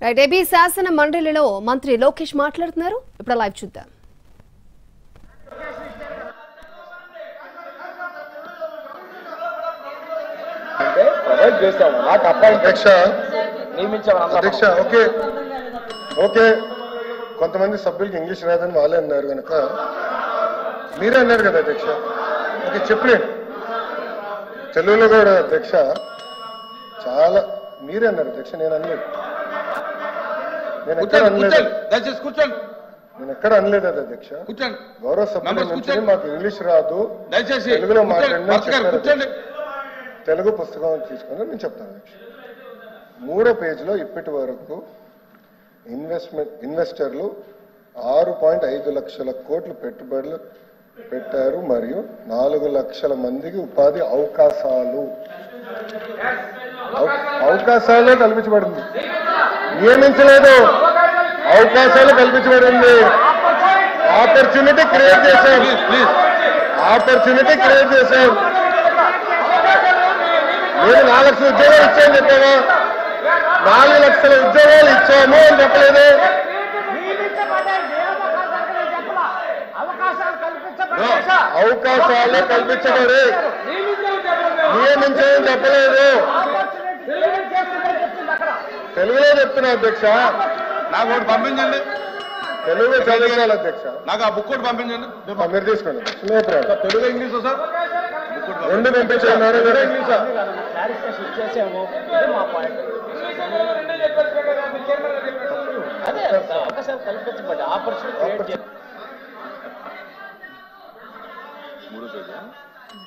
Right AB శాసన మండలిలో మంత్రి లోకేష్ మాట్లాడుతున్నారు. ఇప్పుడు లైవ్ చూద్దాం. అధ్యక్ష ఓకే కొంతమంది సభ్యులకి ఇంగ్లీష్ రాదని వాళ్ళే అన్నారు కనుక మీరే అన్నారు కదా అధ్యక్ష. ఓకే చెప్పలే తెలుగులో కూడా అధ్యక్ష చాలా మీరే అన్నారు అధ్యక్ష. నేను అనలేదు, నేను ఎక్కడ అనలేదు అది అధ్యక్ష. గౌరవ సభ్యుల నుంచి మాకు ఇంగ్లీష్ రాదు, తెలుగులో మాట్లాడిన తెలుగు పుస్తకం తీసుకుని నేను చెప్తాను అధ్యక్ష. 3వ పేజీలో ఇప్పటి వరకు ఇన్వెస్టర్లు 6.5 లక్షల కోట్లు పెట్టుబడులు పెట్టారు మరియు 4 లక్షల మందికి ఉపాధి అవకాశాలు కల్పించబడింది. నియమించలేదు, అవకాశాలు కల్పించబడింది. ఆపర్చునిటీ క్రియేట్ చేశాం. నేను 4 లక్షల ఉద్యోగాలు ఇచ్చాను చెప్పావా? 4 లక్షల ఉద్యోగాలు ఇచ్చాము అని చెప్పలేదు. అవకాశాలు కల్పించబడి నియమించని చెప్పలేదు. తెలుగులో చెప్తున్నా అధ్యక్ష. నాకు ఒకటి పంపించండి, తెలుగు చదివించాలి అధ్యక్ష. నాకు ఆ బుక్ ఒకటి పంపించండి. మీరు తీసుకోండి. తెలుగు ఇంగ్లీష్ సార్ రెండు పంపించారు.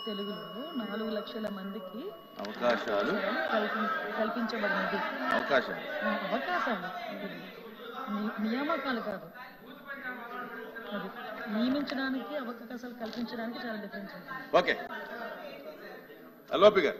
తెలుగులో 4 లక్షల మందికి అవకాశాలు కల్పించబడినది. అవకాశాలు నియామకాలు కాదు, అది నియమించడానికి అవకాశాలు కల్పించడానికి చాలా డిఫరెన్స్ ఉంటుంది. ఓకే. అల్లోపి గారు